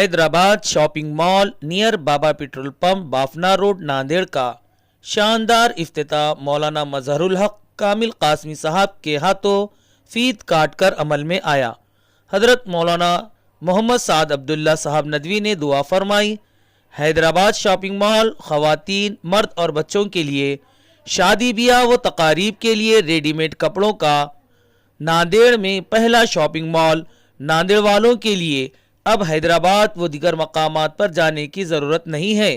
Hyderabad shopping mall near Baba petrol pump Bafna road Nanded का शानदार इफ्तिताह मौलाना मजहरुल हक कामिल कासमी साहब के हाथों फीत काट कर अमल में आया। हजरत मौलाना मोहम्मद साद अब्दुल्ला साहब नदवी ने दुआ फरमाई। हैदराबाद शॉपिंग मॉल खवातीन, मर्द और बच्चों के लिए शादी ब्याह व तकारीब के लिए रेडीमेड कपड़ों का नांदेड़ में पहला शॉपिंग मॉल नांदेड़ वालों के लिए अब हैदराबाद व दीगर मकामात पर जाने की ज़रूरत नहीं है।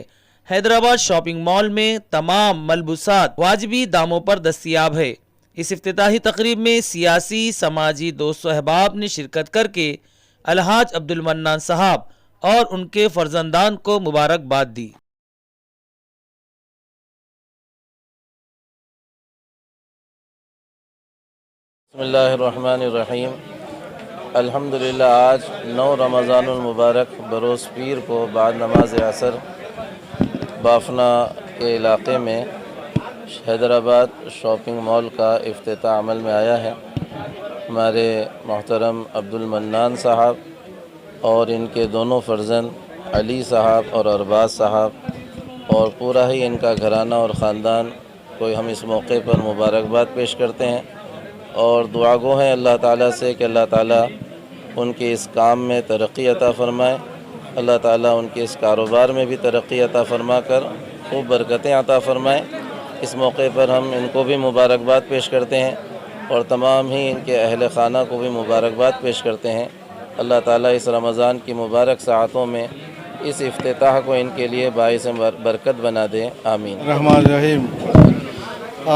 हैदराबाद शॉपिंग मॉल में तमाम मलबूसात वाजिबी दामों पर दस्तयाब है। इस इफ्तिताही तकरीब में सियासी समाजी दोस्त अहबाब ने शिरकत करके अलहाज अब्दुल मन्नान साहब और उनके फर्जंदान को मुबारकबाद दी। बिस्मिल्लाहिर्रहमानिर्रहीम। अल्हम्दुलिल्लाह आज 9 रमज़ानुल मुबारक बरोज़ पीर को बाद नमाज असर बाफना के इलाक़े में हैदराबाद शॉपिंग मॉल का इफ्तिताह अमल में आया है। हमारे मोहतरम अब्दुल मन्नान साहब और इनके दोनों फ़र्जंद अली साहब और अरबाज साहब और पूरा ही इनका घराना और ख़ानदान को हम इस मौके पर मुबारकबाद पेश करते हैं और दुआ गो हैं अल्लाह ताला से कि अल्लाह ताला उनके इस काम में तरक्की अता फ़रमाए, अल्लाह ताला उनके इस कारोबार में भी तरक्की अता फ़रमा कर खूब बरकतें अता फ़रमाए। इस मौके पर हम इनको भी मुबारकबाद पेश करते हैं और तमाम ही इनके अहल खाना को भी मुबारकबाद पेश करते हैं। अल्लाह ताला इस रमज़ान की मुबारक साअतों में इस इफ्तिताह को इनके लिए बाइस बरकत बना दे, आमीन। रहमान रहीम।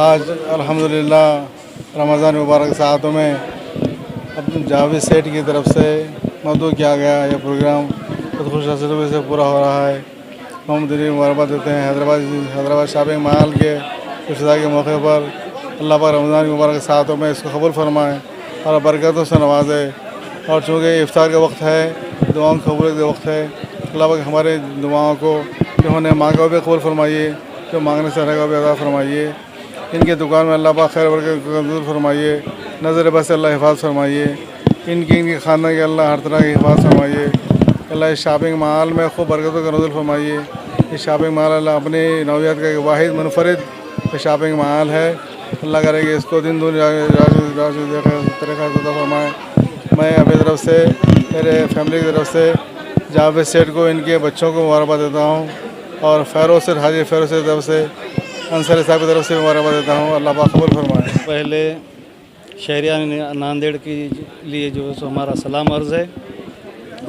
आज अल्हम्दुलिल्लाह रमज़ान मुबारक साअतों में अब जावेद सेठ की तरफ से मदऊ किया गया यह प्रोग्राम बहुत खुश हसरत से पूरा हो रहा है। हम दिली मुबारकबाद देते हैं हैदराबाद शॉपिंग मॉल के इफ्तिताह के मौके पर। अल्लाह पाक रमज़ान की मुबारक साअतों में इसको कबूल फरमाए और बरकतों से नवाजे। और चूँकि इफ्तार का वक्त है, दुआओं की कबूलियत का वक्त है, अल्लाह पाक हमारे दुआओं को जो हमने मांगा भी कबूल फरमाइए, जो मांगने से रहेगा भी अदा फरमाइए। इनके दुकान में अल्लाह पाक खैर बरकत मंजूर फरमाइए, नज़र बस अल्लाह हिफाज़ फरमाइए। इनके खाना के अल्लाह हर तरह की हिफाज़त फरमाइए। अल्लाह इस शॉपिंग मॉल में खूब बरकतों का नज़र फरमाइए। इस शॉपिंग मॉल अल्लाह अपनी नौयत का एक वाहिद मुनफरिद शॉपिंग मॉल है। अल्लाह करेगी इसको दिन दून तरह फरमाए। मैं अपनी तरफ से, मेरे फैमिली की तरफ से जावेद सेठ को इनके बच्चों को मुबारकबाद देता हूँ और फ़ैरोज़ सेठ हाजी फ़ैरोज़ सेठ की तरफ से अंसारी साहब की तरफ से मुबारकबाद देता हूँ। अल्लाह पाक कबूल फरमाए। पहले शहरियान नांदेड़ के लिए जो सो हमारा सलाम अर्ज़ है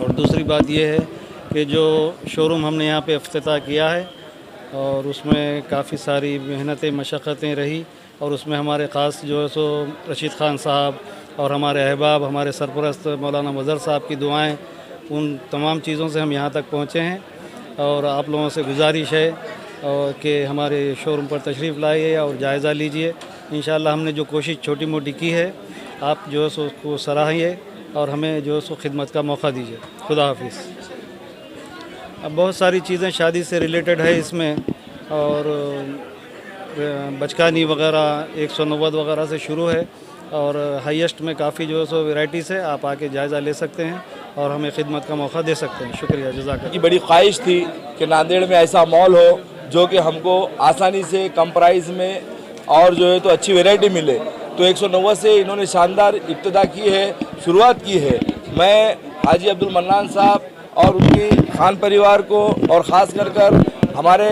और दूसरी बात यह है कि जो शोरूम हमने यहाँ पे इफ्तिताह किया है और उसमें काफ़ी सारी मेहनतें मशक्क़तें रही और उसमें हमारे ख़ास जो है सो रशीद ख़ान साहब और हमारे अहबाब, हमारे सरपरस्त मौलाना मज़हर साहब की दुआएं, उन तमाम चीज़ों से हम यहाँ तक पहुँचे हैं। और आप लोगों से गुजारिश है और कि हमारे शोरूम पर तशरीफ़ लाइए और जायज़ा लीजिए। इंशाअल्लाह हमने जो कोशिश छोटी मोटी की है, आप जो है सो उसको सराहिए और हमें जो है सो खिदमत का मौका दीजिए। खुदा हाफिज़। अब बहुत सारी चीज़ें शादी से रिलेटेड है इसमें और बचकानी वगैरह 190 वगैरह से शुरू है और हाईएस्ट में काफ़ी जो है सो वैराइटीज़ है। आप आके जायज़ा ले सकते हैं और हमें खिदमत का मौका दे सकते हैं। शुक्रिया, जज़ाकल्लाह। की बड़ी ख्वाहिश थी कि नांदेड़ में ऐसा मॉल हो जो कि हमको आसानी से कम प्राइस में और जो है तो अच्छी वैरायटी मिले। तो 190 से इन्होंने शानदार इब्तिदा की है, शुरुआत की है। मैं हाजी अब्दुल मन्नान साहब और उनकी खान परिवार को और ख़ास कर हमारे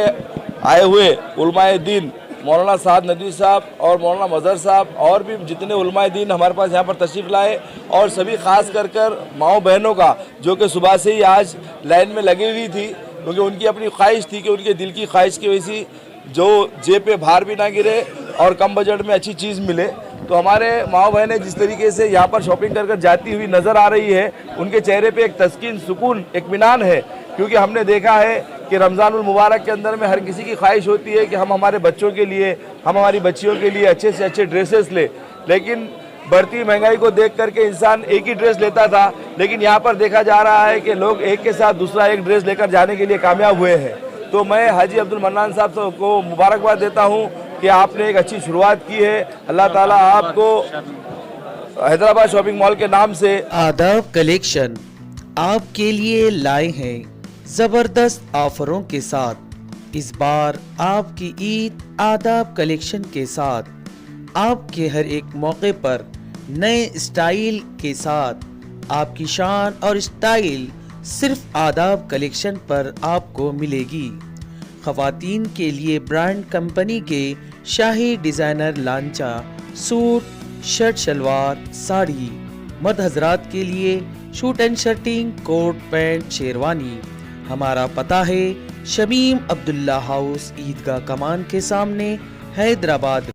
आए हुए उलमाए दीन मौलाना साद नदवी साहब और मौलाना मज़हर साहब और भी जितने उलमाए दीन हमारे पास यहाँ पर तशरीफ़ लाए और सभी ख़ास कर माओ बहनों का जो कि सुबह से ही आज लाइन में लगी हुई थी, क्योंकि उनकी अपनी ख्वाहिश थी कि उनके दिल की ख्वाहिश की वजह से जो जेब पे भार भी ना गिरे और कम बजट में अच्छी चीज़ मिले। तो हमारे माँ बहनें जिस तरीके से यहाँ पर शॉपिंग कर जाती हुई नज़र आ रही है, उनके चेहरे पे एक तस्कीन, सुकून, इत्मीनान है। क्योंकि हमने देखा है कि रमज़ानुल मुबारक के अंदर में हर किसी की ख्वाहिश होती है कि हम हमारे बच्चों के लिए, हम हमारी बच्चियों के लिए अच्छे से अच्छे ड्रेसेस ले, लेकिन बढ़ती महंगाई को देख करके इंसान एक ही ड्रेस लेता था, लेकिन यहाँ पर देखा जा रहा है कि लोग एक के साथ दूसरा एक ड्रेस लेकर जाने के लिए कामयाब हुए हैं। तो मैं हाजी अब्दुल मन्नान साहब को मुबारकबाद देता हूँ कि आपने एक अच्छी शुरुआत की है। अल्लाह ताला आपको हैदराबाद शॉपिंग मॉल के नाम से आदाब कलेक्शन آپ کے لیے لائے ہیں زبردست آفروں کے ساتھ. اس بار آپ کی عید آداب کلیکشن کے ساتھ آپ کے ہر ایک موقع پر نئے اسٹائل کے ساتھ. آپ کی شان اور اسٹائل صرف آداب کلیکشن پر آپ کو ملے گی. خواتین کے لیے برانڈ کمپنی کے شاہی ڈیزائنر لانچا سوٹ, شرٹ شلوار, ساڑی. مرد حضرات کے لیے suit and shirting, coat pant, sherwani. ہمارا پتہ ہے شمیم عبداللہ ہاؤس, عیدگاہ کمان کے سامنے, حیدرآباد.